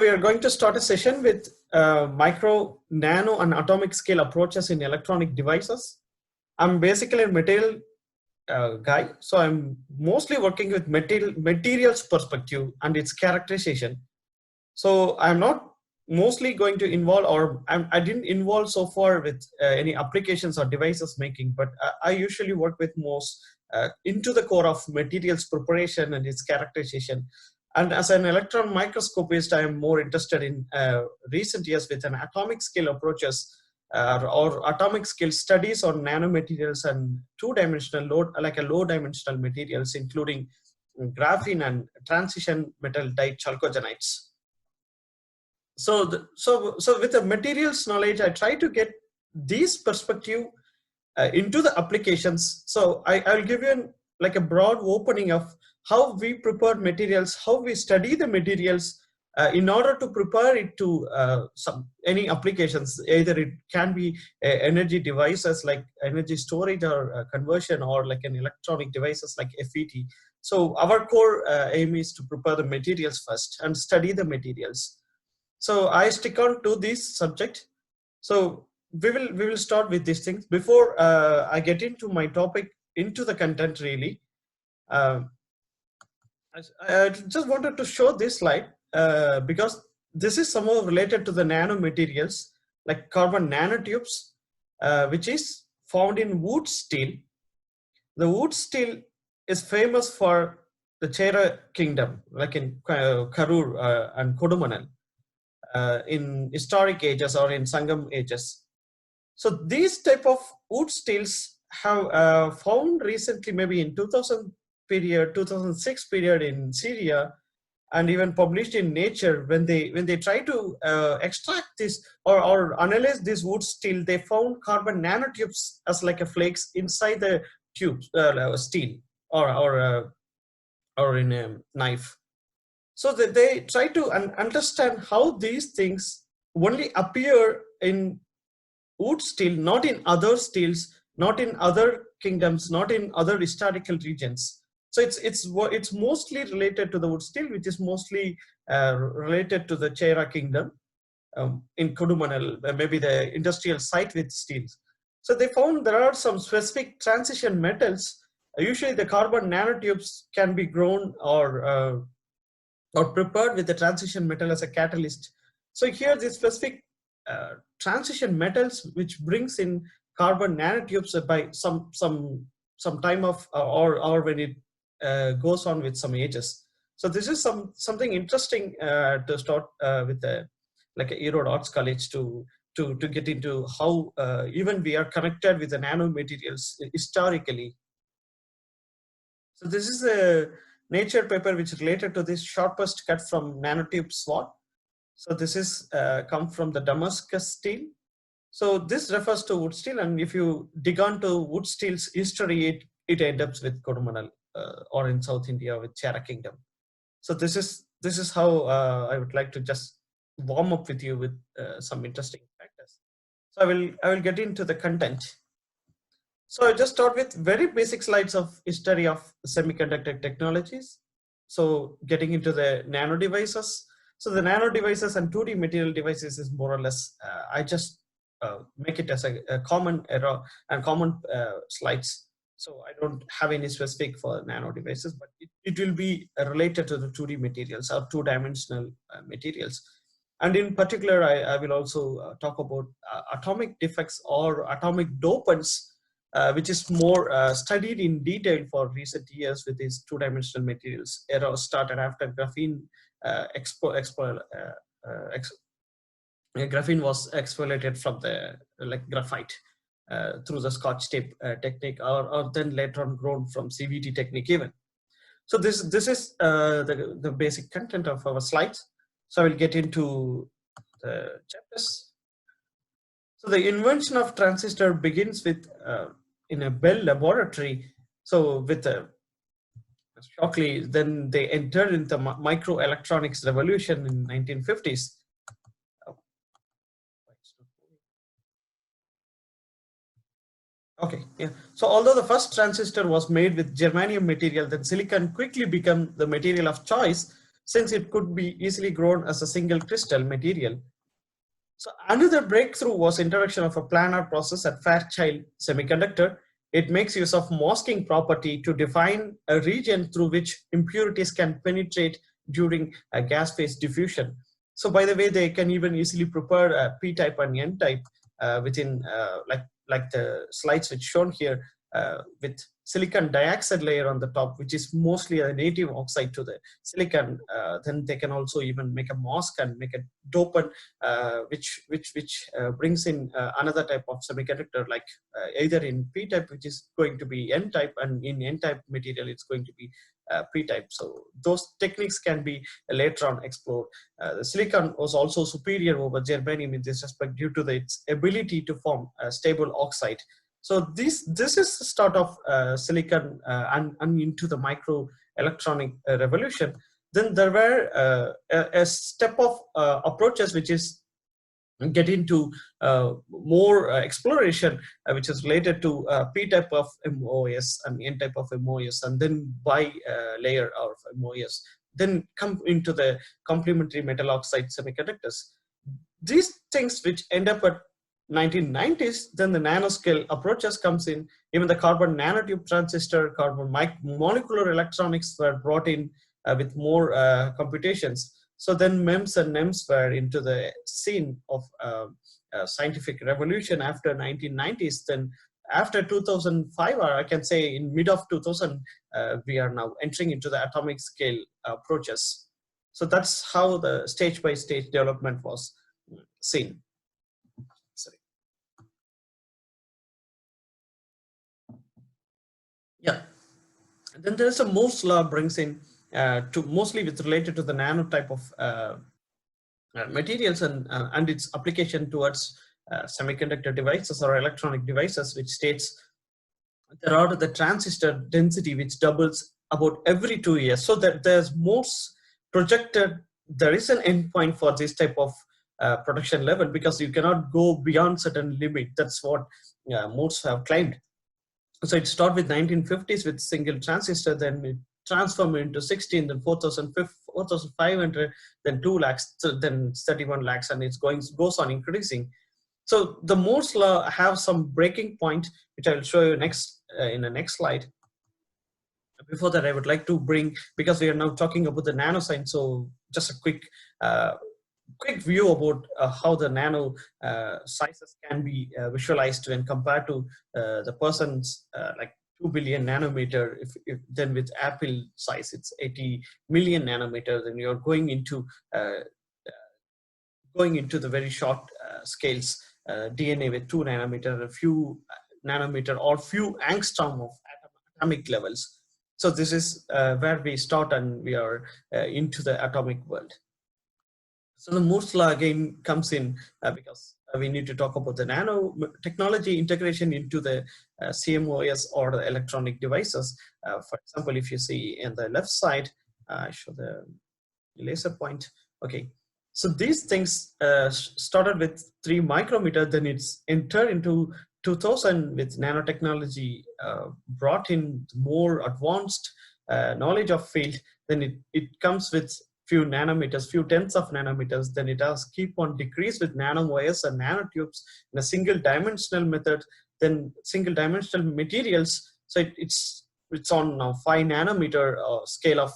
We are going to start a session with micro, nano, and atomic scale approaches in electronic devices. I'm basically a material guy, so I'm mostly working with materials perspective and its characterization. So I'm not mostly going to involve, or I didn't involve so far with any applications or devices making, but I usually work with most into the core of materials preparation and its characterization. And as an electron microscopist, I am more interested in recent years with an atomic scale approaches or atomic scale studies on nanomaterials and two-dimensional low dimensional materials, including graphene and transition metal dichalcogenides. So with the materials knowledge, I try to get these perspective into the applications. So I'll give you a broad opening of how we prepare materials, how we study the materials in order to prepare it to any applications. Either it can be energy devices like energy storage or conversion, or like an electronic devices like FET. So our core aim is to prepare the materials first and study the materials. So I stick on to this subject. So we will start with these things. Before I get into my topic, into the content really, I just wanted to show this slide because this is somehow related to the nanomaterials like carbon nanotubes, which is found in Wootz steel. The Wootz steel is famous for the Chera kingdom, like in Karur and Kodumanal. In historic ages or in Sangam ages. So these type of wood steels have found recently, maybe in 2000 period, 2006 period in Syria, and even published in Nature. When they try to extract this or analyze this wood steel, they found carbon nanotubes as like a flakes inside the tubes, steel or in a knife. So that they try to understand how these things only appear in wood steel, not in other steels, not in other kingdoms, not in other historical regions. So it's mostly related to the wood steel, which is mostly related to the Chera kingdom in Kodumanal, maybe the industrial site with steels. So they found there are some specific transition metals. Usually the carbon nanotubes can be grown or prepared with the transition metal as a catalyst. So here the specific transition metals which brings in carbon nanotubes by some time of or when it goes on with some ages. So this is something interesting to start with like a Erode Arts College to get into how even we are connected with the nanomaterials historically. So this is a Nature paper which is related to this sharpest cut from nanotube sword. So this is come from the Damascus steel. So this refers to wood steel, and if you dig on to wood steel's history, it ends up with Kodumanal or in South India with Chera kingdom. So this is how I would like to just warm up with you with some interesting factors. So I will get into the content. So I just start with very basic slides of history of semiconductor technologies. So getting into the nano devices. So the nano devices and 2D material devices is more or less, I just make it as a common error and common slides. So I don't have any specific for nano devices, but it will be related to the 2D materials or two-dimensional materials. And in particular, I will also talk about atomic defects or atomic dopants, which is more studied in detail for recent years with these two-dimensional materials. Era started after graphene graphene was exfoliated from the graphite through the Scotch tape technique, or then later on grown from CVT technique even. So this is the basic content of our slides. So I will get into the chapters. So the invention of transistor begins with in a Bell laboratory. So with Shockley, then they entered into the microelectronics revolution in 1950s. Okay, yeah. So although the first transistor was made with germanium material, then silicon quickly became the material of choice. since it could be easily grown as a single crystal material. So another breakthrough was introduction of a planar process at Fairchild Semiconductor. It makes use of masking property to define a region through which impurities can penetrate during a gas phase diffusion. So by the way, they can even easily prepare a p-type and n-type within like the slides which shown here, with silicon dioxide layer on the top, which is mostly a native oxide to the silicon. Then they can also even make a mask and make a dopant, which brings in another type of semiconductor, like either in p-type, which is going to be n-type, and in n-type material it's going to be p-type. So those techniques can be later on explored. The silicon was also superior over germanium in this respect due to its ability to form a stable oxide. So this is the start of silicon and into the microelectronic revolution. Then there were a step of approaches which is get into more exploration, which is related to p-type of MOS and n-type of MOS, and then bi-layer of MOS. Then come into the complementary metal oxide semiconductors. These things which end up at 1990s, then the nanoscale approaches comes in. Even the carbon nanotube transistor, carbon molecular electronics were brought in with more computations. So then MEMS and NEMS were into the scene of scientific revolution after 1990s. Then after 2005, or I can say in mid of 2000, we are now entering into the atomic scale approaches. So that's how the stage by stage development was seen. Sorry. Yeah. And then there's a Moore's law brings in to mostly with related to the nano type of materials and its application towards semiconductor devices or electronic devices, which states there are the transistor density which doubles about every 2 years. So that there's Moore's projected, there is an endpoint for this type of production level, because you cannot go beyond certain limit. That's what Moore's have claimed. So it started with 1950s with single transistor, then it transformed into 16, then 4,500, then 2 lakhs, then 31 lakhs, and it goes on increasing. So the Moore's law have some breaking point, which I will show you next in the next slide. Before that, I would like to bring, because we are now talking about the nanoscience, so just a quick view about how the nano sizes can be visualized when compared to the person's like 2 billion nanometer. If then with Apple size, it's 80 million nanometer. Then you're going into the very short scales. DNA with 2 nanometer, a few nanometer, or few angstrom of atomic levels. So this is where we start, and we are into the atomic world. So the Moore's law again comes in because we need to talk about the nano technology integration into the CMOS or the electronic devices. For example, if you see in the left side, I show the laser point. Okay, so these things started with 3 micrometer, then it's entered into 2000 with nanotechnology, brought in more advanced knowledge of field. Then it comes with few nanometers, few tenths of nanometers. Then it has keep on decrease with nanomers and nanotubes in a single dimensional method, then single dimensional materials. So it's on now 5 nanometer scale of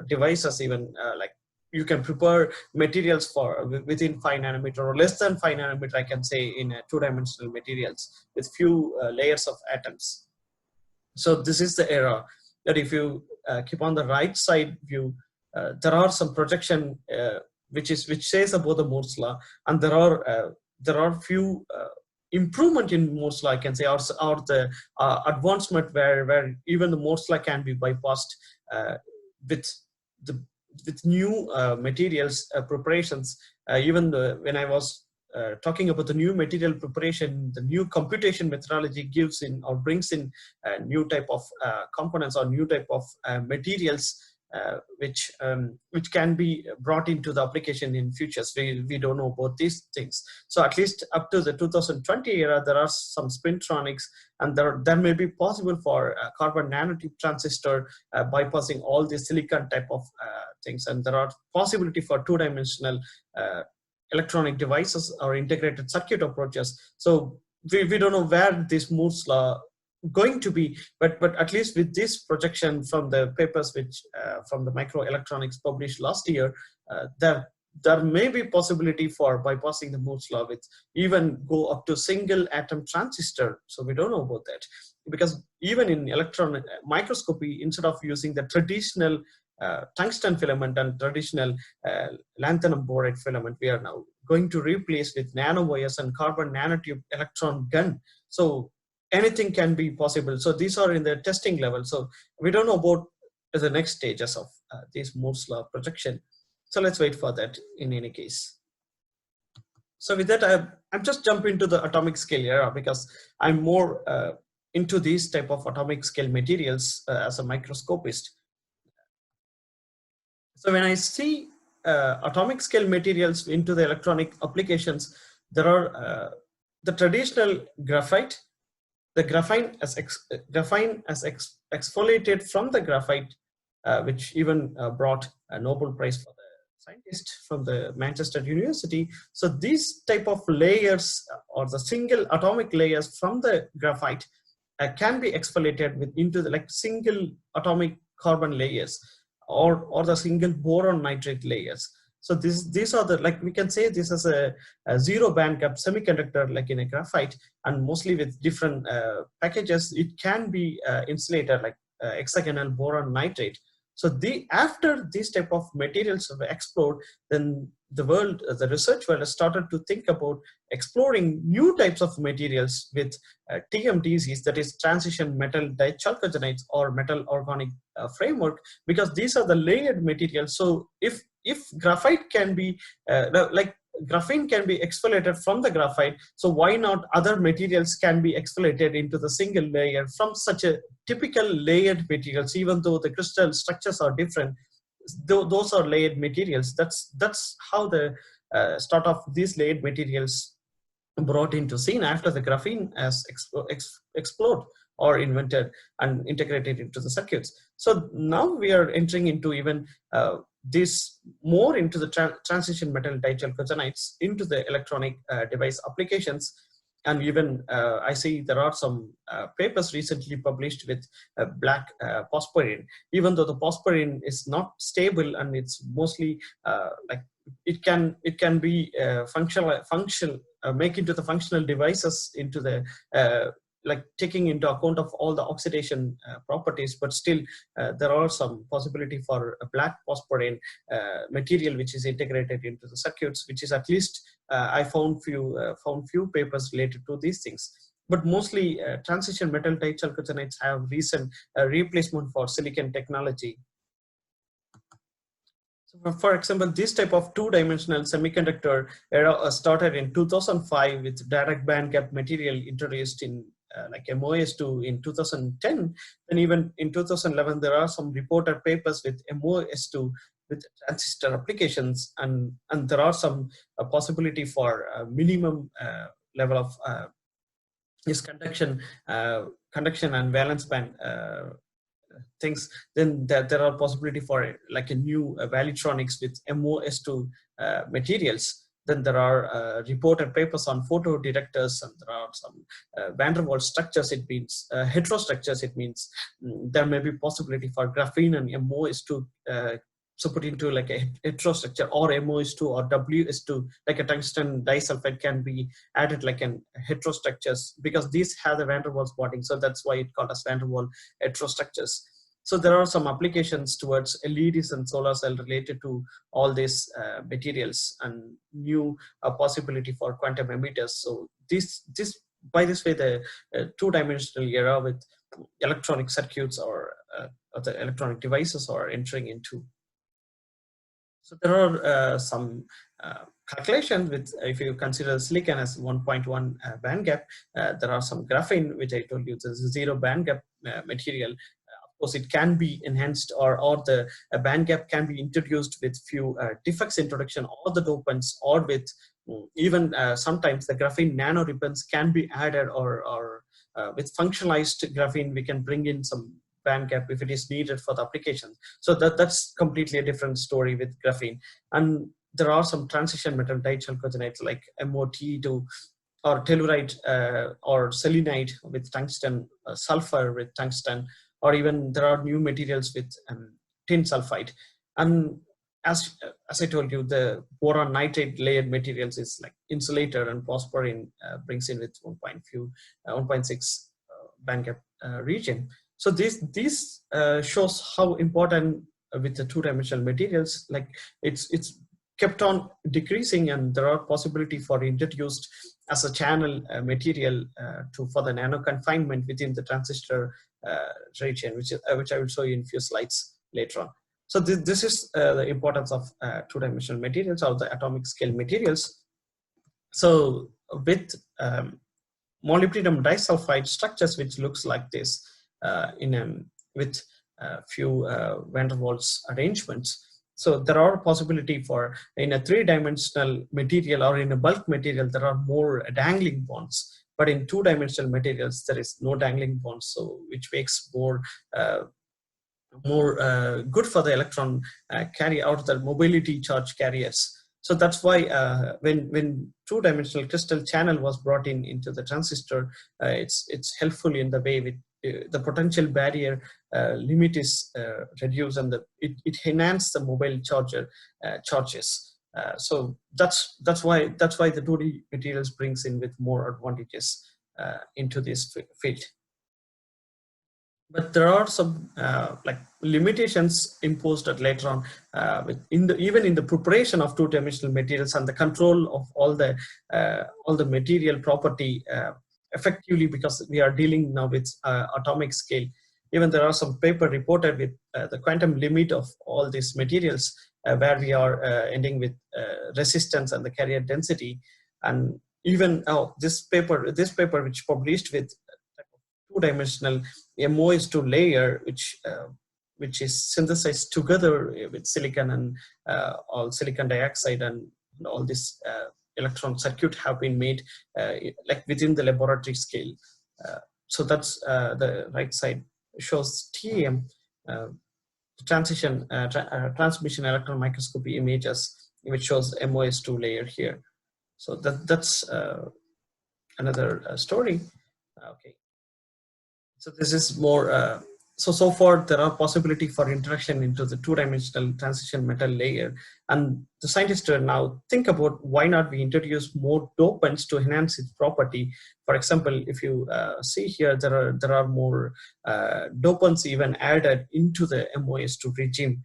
devices, even like you can prepare materials for within 5 nanometer or less than 5 nanometer, I can say, in 2-dimensional materials with few layers of atoms. So this is the era that if you keep on the right side view, there are some projection which says about the Moore's law, and there are few improvement in Moore's law, I can say, or the advancement where even the Moore's law can be bypassed with new materials preparations. When I was talking about the new material preparation, the new computation methodology gives in or brings in a new type of components or new type of materials which can be brought into the application in futures. We don't know about these things. So at least up to the 2020 era, there are some spintronics, and there may be possible for carbon nanotube transistor bypassing all the silicon type of things, and there are possibility for two-dimensional electronic devices or integrated circuit approaches. So we don't know where this Moore's law going to be, but at least with this projection from the papers which from the microelectronics published last year, there may be possibility for bypassing the Moore's law with even go up to single atom transistor. So we don't know about that, because even in electron microscopy, instead of using the traditional tungsten filament and traditional lanthanum borate filament, we are now going to replace with nanowires and carbon nanotube electron gun. So anything can be possible. So these are in the testing level. So we don't know about the next stages of this Moore's law projection. So let's wait for that in any case. So with that, I'm just jump into the atomic scale era, because I'm more into these type of atomic scale materials as a microscopist. So when I see atomic scale materials into the electronic applications, there are the traditional graphite, the graphene as exfoliated from the graphite, which even brought a Nobel Prize for the scientist from the Manchester University. So these type of layers, or the single atomic layers from the graphite, can be exfoliated into the single atomic carbon layers, or the single boron nitrate layers. So these are the, we can say this is a zero band gap semiconductor, like in a graphite, and mostly with different packages, it can be insulated, like hexagonal boron nitrate. So after these type of materials have explored, then the research world has started to think about exploring new types of materials with TMTCs, that is transition metal dichalcogenides or metal organic framework, because these are the layered materials. So if graphite can be graphene can be exfoliated from the graphite, so why not other materials can be exfoliated into the single layer from such a typical layered materials, even though the crystal structures are different, those are layered materials. That's how the start of these layered materials brought into scene after the graphene has explored or invented and integrated into the circuits. So now we are entering into even this more into the transition metal dichalcogenides into the electronic device applications. And even I see there are some papers recently published with black phosphorine, even though the phosphorine is not stable, and it's mostly it can be functional make into the functional devices into the taking into account of all the oxidation properties, but still there are some possibility for a black phosphorine material which is integrated into the circuits, which is at least I found few papers related to these things. But mostly transition metal dichalcogenides have recent replacement for silicon technology. So for example, this type of two-dimensional semiconductor era started in 2005 with direct band gap material introduced in MOS2 in 2010, and even in 2011 there are some reported papers with MOS2 with transistor applications, and there are some possibility for minimum level of this conduction and valence band things. Then there are possibility for a new valuetronics with MOS2 materials. Then there are reported papers on photodetectors, and there are some van der Waals structures. It means heterostructures. It means there may be possibility for graphene and MOS2 so put into a heterostructure, or MOS2 or WS2, like a tungsten disulphide can be added like an heterostructures, because these have the van der Waals bonding. So that's why it called as van der Waals heterostructures. So there are some applications towards LEDs and solar cell related to all these materials, and new possibility for quantum emitters. So by this way, the two-dimensional era with electronic circuits or the electronic devices are entering into. So there are some calculations with, if you consider silicon as 1.1 band gap, there are some graphene, which I told you, there's a zero band gap material. Of course, it can be enhanced, or the band gap can be introduced with few defects introduction, or the dopants, or with even sometimes the graphene nano ribbons can be added, or with functionalized graphene, we can bring in some band gap if it is needed for the application. So that's completely a different story with graphene. And there are some transition metal dichalcogenides like MOT to or telluride or selenide with tungsten, sulfur with tungsten, or even there are new materials with tin sulfide. And as I told you, the boron nitride layered materials is like insulator, and phosphorine brings in with 1.6 band gap region. So this shows how important with the two-dimensional materials, like it's kept on decreasing, and there are possibility for introduced as a channel material for the nano confinement within the transistor region, which I will show you in a few slides later on. So this is the importance of two-dimensional materials, or the atomic scale materials. So with molybdenum disulphide structures, which looks like this with few van der Waals arrangements. So there are possibility for in a three-dimensional material or in a bulk material, there are more dangling bonds. But in two-dimensional materials, there is no dangling bonds, so which makes more good for the electron carry out the mobility charge carriers. So that's why when two-dimensional crystal channel was brought into the transistor, it's helpful in the way with the potential barrier limit is reduced, and it enhances the mobile charges. So that's why the 2D materials brings in with more advantages into this field. But there are some like limitations imposed at later on even in the preparation of two-dimensional materials and the control of all the material property effectively, because we are dealing now with atomic scale. Even there are some paper reported with the quantum limit of all these materials, where we are ending with resistance and the carrier density. And even this paper which published with two-dimensional MOS2 layer, which is synthesized together with silicon and all silicon dioxide, and all this electron circuit have been made like within the laboratory scale. So that's the right side shows TEM transmission electron microscopy images, which shows MOS2 layer here. So that's another story. Okay. So this is more, so far there are possibility for introduction into the two-dimensional transition metal layer. And the scientists now think about why not we introduce more dopants to enhance its property. For example, if you see here, there are more dopants even added into the MOS2 regime,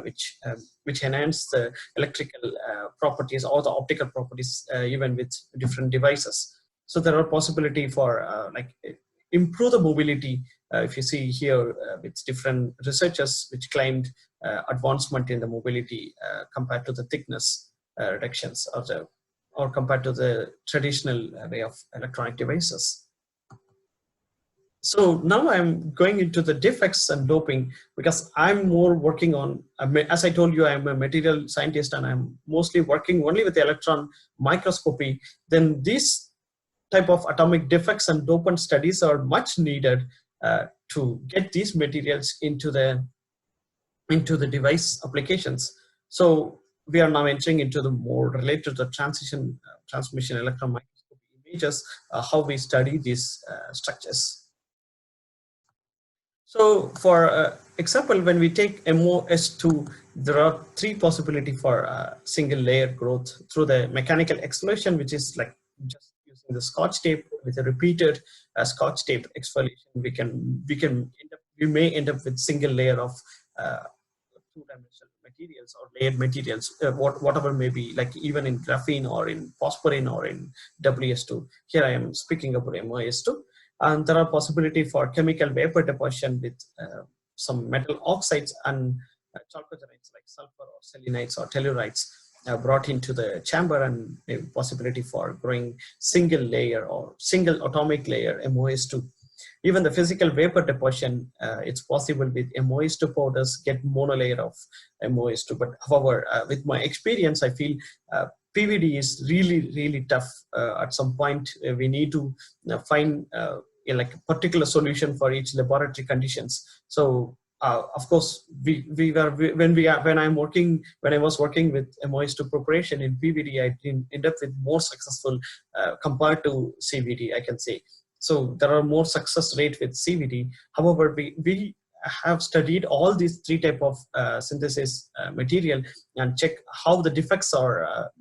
which enhance the electrical properties or the optical properties even with different devices. So there are possibility for like improve the mobility. If you see here with different researchers which claimed advancement in the mobility compared to the thickness reductions or compared to the traditional way of electronic devices. So now I'm going into the defects and doping, because I'm more working on, as I told you, I'm a material scientist and I'm mostly working only with the electron microscopy. Then these type of atomic defects and dopant studies are much needed to get these materials into the device applications. So we are now entering into the more related to the transmission electron microscopy images, how we study these structures. So for example, when we take MOS2, there are three possibilities for single layer growth through the mechanical exclusion, which is like just using the scotch tape with a repeated scotch tape exfoliation. We may end up with single layer of two-dimensional materials or layered materials, whatever may be, like even in graphene or in phosphorine or in WS2. Here I am speaking about MOS2. And there are possibility for chemical vapor deposition with some metal oxides and chalcogenides like sulfur or selenides or tellurides brought into the chamber, and a possibility for growing single layer or single atomic layer MOS2. Even the physical vapor deposition, it's possible with MOS2 powders, get monolayer of MOS2. But however, with my experience, I feel PVD is really tough. At some point, we need to find like a particular solution for each laboratory conditions. So of course, when I was working with MOS2 preparation in PVD, I end up with more successful compared to CVD, I can say. So there are more success rate with CVD. However, we have studied all these three type of synthesis material and check how the defects are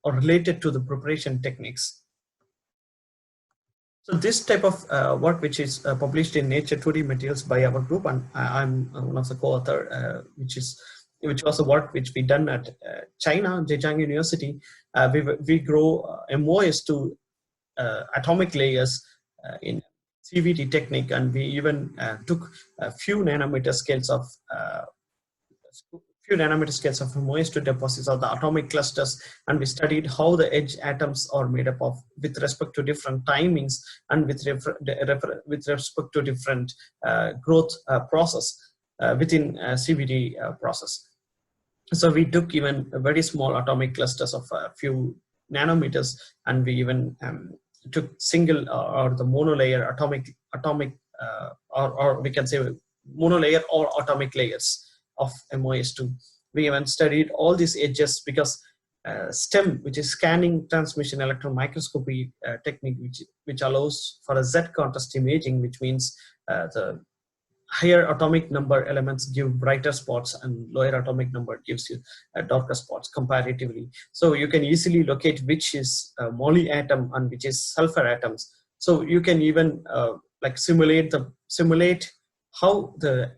related to the preparation techniques. So this type of work, which is published in Nature 2D Materials by our group, and I'm one of the co-author, which was a work which we done at China, Zhejiang University. We grow MOS to atomic layers in CVD technique, and we even took a few nanometer scales of MOS2 deposits of the atomic clusters, and we studied how the edge atoms are made up of with respect to different timings and with respect to different growth process within CVD process. So we took even very small atomic clusters of a few nanometers, and we even took single or the monolayer atomic or we can say monolayer or atomic layers of MOS2. We even studied all these edges because STEM, which is scanning transmission electron microscopy technique, which allows for a Z contrast imaging, which means the higher atomic number elements give brighter spots and lower atomic number gives you darker spots comparatively. So you can easily locate which is moly atom and which is sulfur atoms. So you can even like simulate how the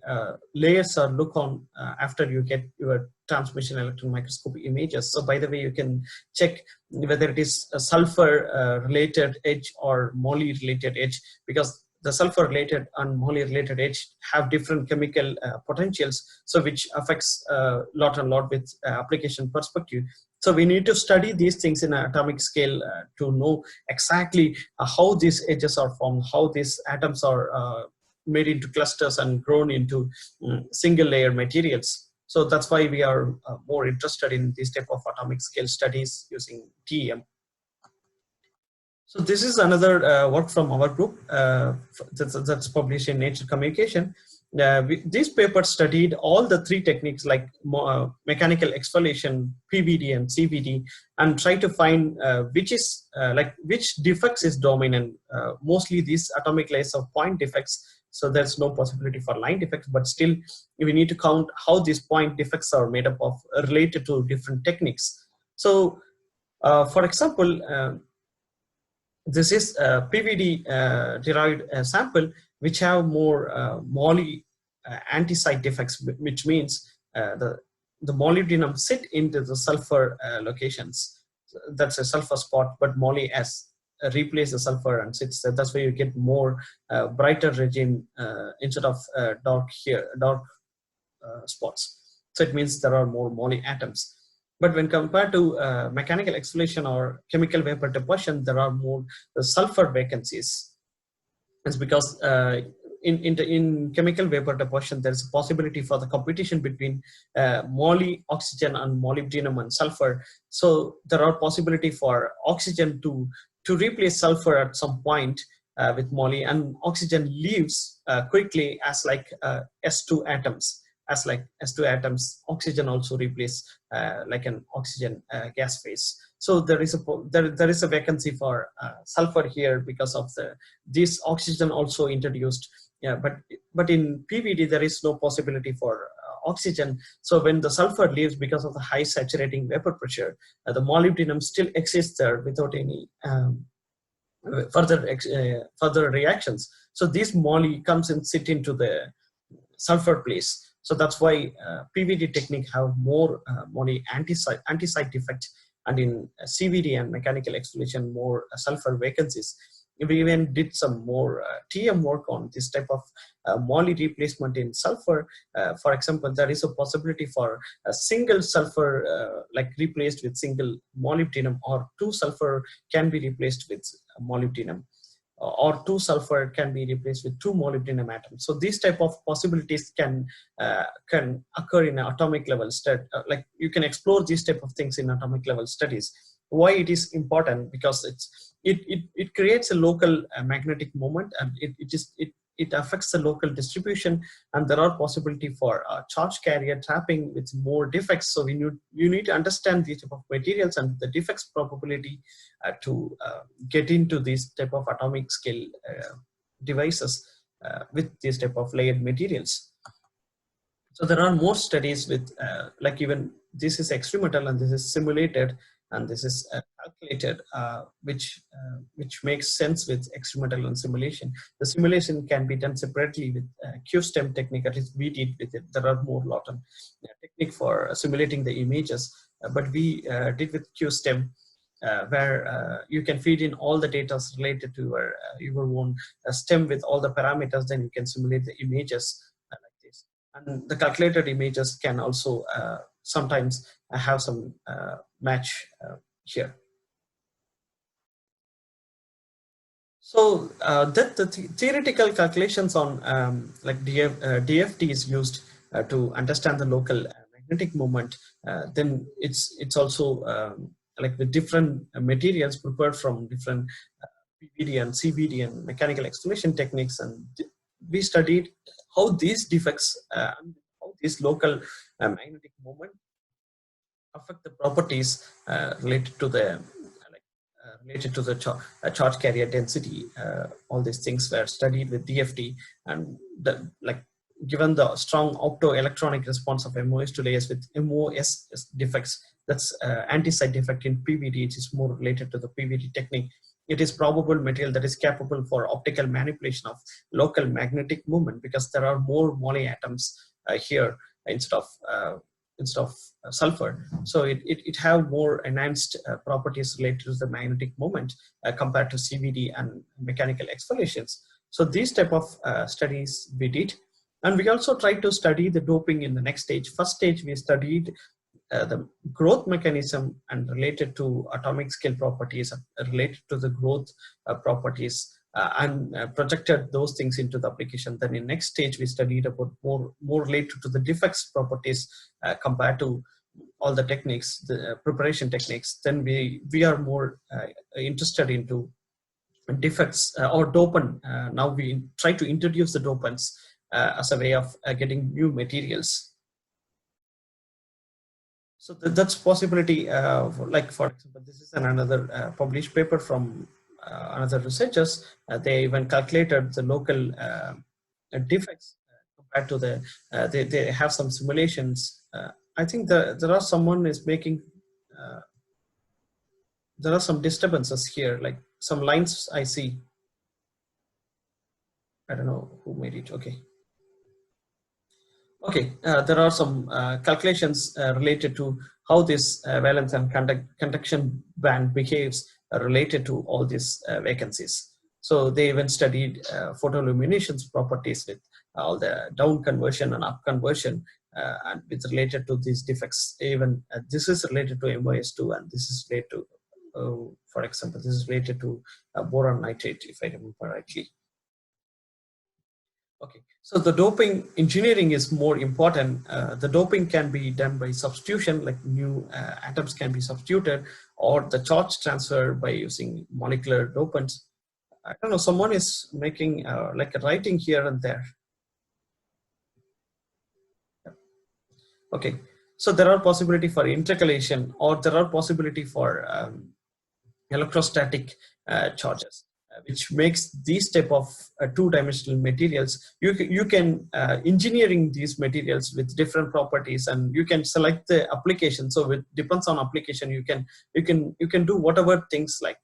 layers are look on after you get your transmission electron microscopy images. So by the way, you can check whether it is a sulfur related edge or moly related edge, because the sulfur related and moly related edge have different chemical potentials, so which affects a lot with application perspective. So we need to study these things in an atomic scale to know exactly how these edges are formed, how these atoms are made into clusters and grown into single layer materials. So that's why we are more interested in this type of atomic scale studies using TEM. So this is another work from our group that's published in Nature Communication. This paper studied all the three techniques like mechanical exfoliation, PVD and CVD, and try to find which defects is dominant. Mostly these atomic layers of point defects, so there's no possibility for line defects, but still we need to count how these point defects are made up of related to different techniques. So for example, this is a PVD derived sample which have more moly anti-site defects, which means the molybdenum sit into the sulfur locations. That's a sulfur spot, but moly has replaced the sulfur and sits there. That's why you get more brighter regime instead of dark spots. So it means there are more moly atoms. But when compared to mechanical exfoliation or chemical vapor deposition, there are more sulfur vacancies. It's because in chemical vapor deposition, there's a possibility for the competition between moly, oxygen, and molybdenum and sulfur. So there are possibility for oxygen to replace sulfur at some point with moly, and oxygen leaves quickly as like S2 atoms. As like S2 atoms, oxygen also replace like an oxygen gas phase. So there is a vacancy for sulfur here because of this oxygen also introduced. Yeah, but in PVD there is no possibility for oxygen. So when the sulfur leaves because of the high saturating vapor pressure, the molybdenum still exists there without any further reactions. So this moly comes and sit into the sulfur place. So that's why PVD technique have more moly anti-site defect, and in CVD and mechanical exfoliation more sulfur vacancies. We even did some more TM work on this type of moly replacement in sulfur. For example, there is a possibility for a single sulfur like replaced with single molybdenum, or two sulfur can be replaced with molybdenum. or 2 sulfur can be replaced with 2 molybdenum atoms. So these type of possibilities can occur in atomic level like you can explore these type of things in atomic level studies. Why it is important? Because it creates a local magnetic moment, and it affects the local distribution, and there are possibility for charge carrier trapping with more defects. So you need to understand these type of materials and the defects probability to get into these type of atomic scale devices with these type of layered materials. So there are more studies with like even this is experimental and this is simulated and this is calculated, which makes sense with experimental and simulation. The simulation can be done separately with QSTEM technique. At least we did with it. There are more lot of technique for simulating the images, but we did with QSTEM. Where you can feed in all the data related to your own stem with all the parameters, then you can simulate the images like this. And the calculated images can also sometimes have some match here. So the theoretical calculations on like DFT is used to understand the local magnetic moment. Then it's also like the different materials prepared from different PVD and CVD and mechanical explanation techniques, and we studied how these defects, how these local magnetic moment affect the properties related to the charge carrier density. All these things were studied with DFT, and given the strong optoelectronic response of MOS to layers with MOS defects, that's anti-side defect in PVD, which is more related to the PVD technique. It is probable material that is capable for optical manipulation of local magnetic movement, because there are more moly atoms here instead of sulfur. So it have more enhanced properties related to the magnetic moment compared to CVD and mechanical exfoliations. So these type of studies we did. And we also tried to study the doping in the next stage. First stage, we studied the growth mechanism and related to atomic scale properties, related to the growth properties, and projected those things into the application. Then in next stage, we studied about more related to the defects properties compared to all the techniques, the preparation techniques. Then we are more interested into defects or dopant. Now we try to introduce the dopants as a way of getting new materials. So that's possibility. Like for example, this is another published paper from another researchers. They even calculated the local defects compared to the. They have some simulations. I think there are someone is making. There are some disturbances here, like some lines I see. I don't know who made it. Okay. Okay, there are some calculations related to how this valence and conduction band behaves related to all these vacancies. So they even studied photoluminations properties with all the down conversion and up conversion, and with related to these defects. Even this is related to MOS2, and this is related to, for example, this is related to boron nitrate, if I remember rightly. Okay, so the doping engineering is more important. The doping can be done by substitution, like new atoms can be substituted, or the charge transfer by using molecular dopants. I don't know, someone is making like a writing here and there. Okay, so there are possibility for intercalation, or there are possibility for electrostatic charges, which makes these type of two-dimensional materials. You can engineering these materials with different properties, and you can select the application. So it depends on application. You can do whatever things, like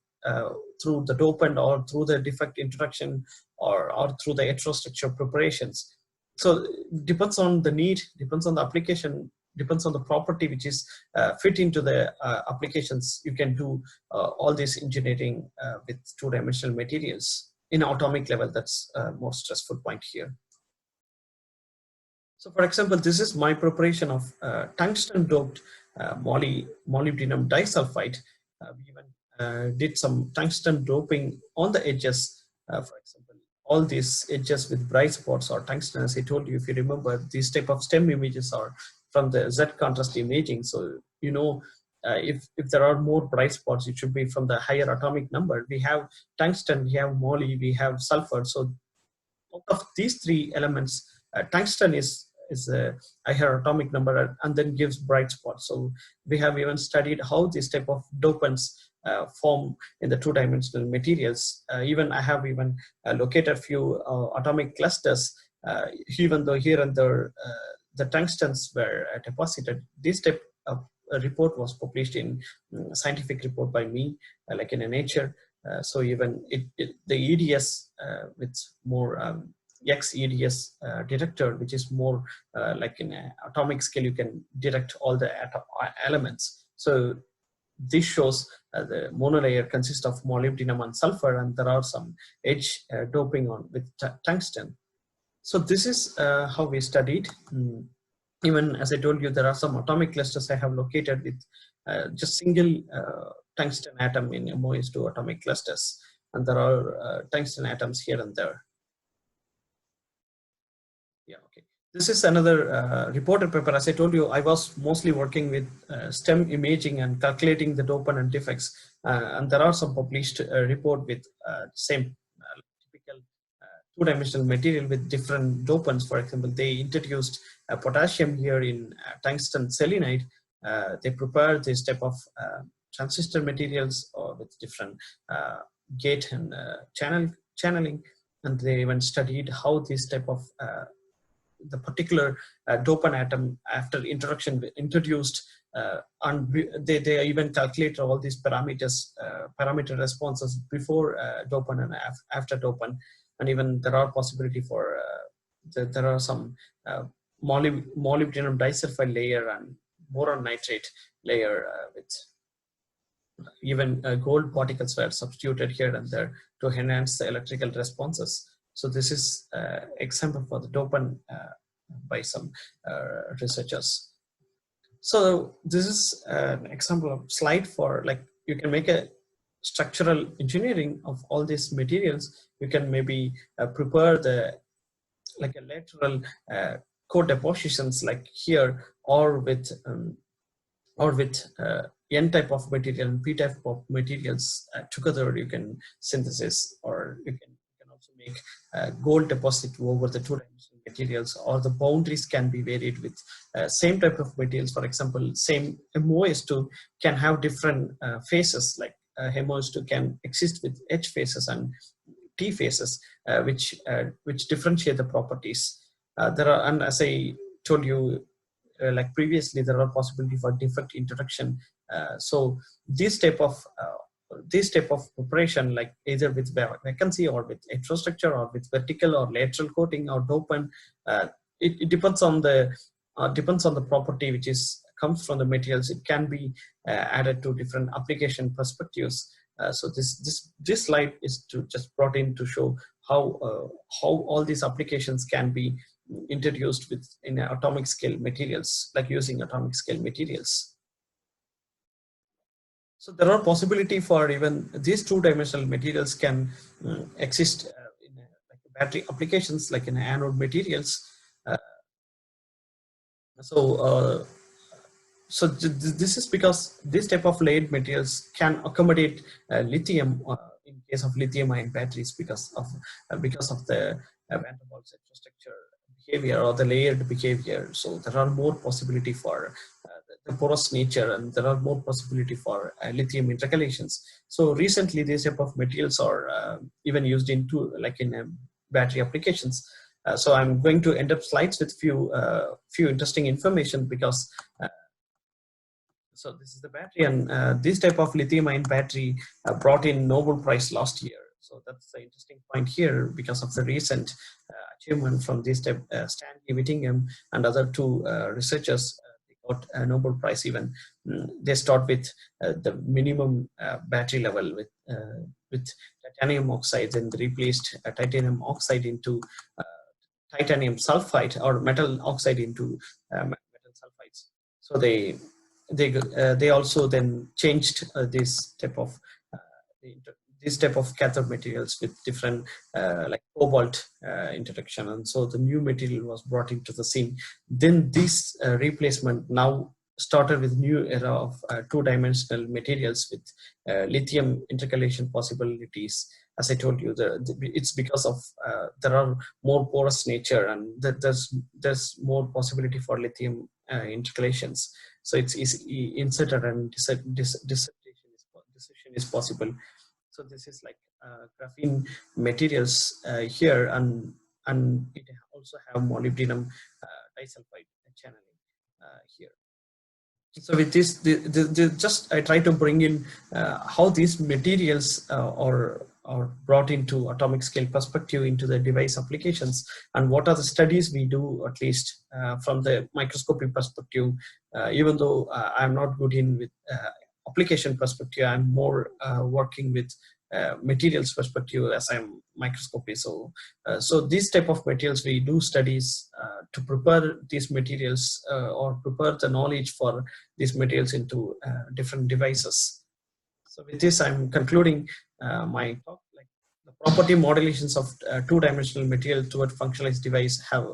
through the dopant or through the defect introduction, or through the heterostructure preparations. So it depends on the need, depends on the application, depends on the property which is fit into the applications. You can do all this engineering with two-dimensional materials in atomic level. That's more stressful point here. So for example, this is my preparation of tungsten doped molybdenum disulphide. We even did some tungsten doping on the edges For example, all these edges with bright spots are tungsten. As I told you, if you remember, these type of STEM images are from the Z contrast imaging. So if there are more bright spots, it should be from the higher atomic number. We have tungsten, we have moly, we have sulfur. So out of these three elements, tungsten is a higher atomic number and then gives bright spots. So we have even studied how this type of dopants form in the two-dimensional materials. Even I have even located few atomic clusters, even though here and there the tungstens were deposited. This type of report was published in scientific report by me, like in a Nature. So even the EDS with more X EDS detector, which is more like in an atomic scale, you can detect all the elements. So this shows the monolayer consists of molybdenum and sulfur, and there are some edge doping on with tungsten. So this is how we studied. Even as I told you, there are some atomic clusters I have located with just single tungsten atom in MOS2 atomic clusters, and there are tungsten atoms here and there. Yeah, okay. This is another reported paper. As I told you, I was mostly working with STEM imaging and calculating the dopant and defects, and there are some published report with same typical two-dimensional material with different dopants. For example, they introduced potassium here in tungsten selenide. They prepared this type of transistor materials or with different gate and channeling, and they even studied how this type of the particular dopant atom after introduced, and they even calculate all these parameters, parameter responses before dopant and after dopant. And even there are possibility for there are some molybdenum disulphide layer and boron nitrate layer with even gold particles were substituted here and there to enhance the electrical responses. So this is example for the dopant by some researchers. So this is an example of slide for, like, you can make a structural engineering of all these materials. You can maybe prepare the like a lateral core depositions like here, or with N type of material and P type of materials together. You can synthesis, or you can also make gold deposit over the two-dimensional materials, or the boundaries can be varied with same type of materials. For example, same MOS2 can have different phases, like MOS2 can exist with H phases and T phases, which differentiate the properties. There are, and as I told you, like previously, there are possibility for defect introduction. So this type of preparation, like either with vacancy or with heterostructure or with vertical or lateral coating or dopant, it depends on the property which is comes from the materials. It can be added to different application perspectives. So this slide is to just brought in to show how all these applications can be introduced in atomic scale materials, like using atomic scale materials. So there are possibility for even these two-dimensional materials can exist in like battery applications, like in anode materials. So this is because this type of layered materials can accommodate lithium in case of lithium-ion batteries because of the van der Waals structure behavior or the layered behavior. So there are more possibility for the porous nature, and there are more possibility for lithium intercalations. So recently, these type of materials are even used in battery applications. So I'm going to end up slides with few interesting information, because so this is the battery, and this type of lithium-ion battery brought in Nobel Prize last year. So that's the interesting point here, because of the recent achievement from this type, Stanley Whittingham and other two researchers. They got a Nobel Prize. Even they start with the minimum battery level with titanium oxides, and replaced titanium oxide into titanium sulfide, or metal oxide into metal sulfides. So they also then changed this type of this type of cathode materials with different like cobalt introduction, and so the new material was brought into the scene. Then this replacement now started with new era of two-dimensional materials with lithium intercalation possibilities. As I told you, it's because of there are more porous nature, and there's more possibility for lithium intercalations. So it's inserted and dissociation is possible. So this is like graphene materials here, and it also have molybdenum disulphide channeling here. So with this, just I try to bring in how these materials are brought into atomic scale perspective into the device applications, and what are the studies we do, at least from the microscopic perspective. Even though I'm not good in with application perspective, I'm more working with materials perspective as I'm microscopy. So these type of materials we do studies to prepare these materials or prepare the knowledge for these materials into different devices. So with this, I'm concluding my talk. Like the property modulations of two-dimensional material toward functionalized device have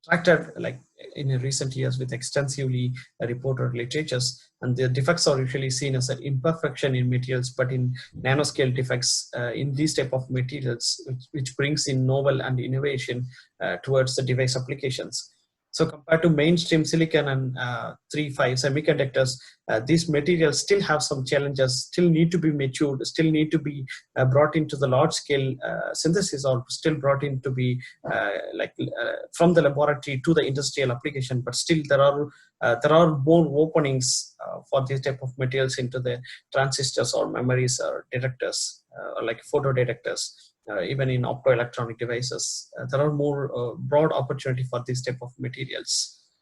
attracted like in recent years with extensively reported literatures, and the defects are usually seen as an imperfection in materials, but in nanoscale defects in these type of materials, which brings in novel and innovation towards the device applications. So compared to mainstream silicon and 3-5 semiconductors, these materials still have some challenges, still need to be matured, still need to be brought into the large scale synthesis, or still brought in to be from the laboratory to the industrial application. But still there are more openings for these type of materials into the transistors or memories or detectors, or like photo detectors. Even in optoelectronic devices, there are more broad opportunity for this type of materials.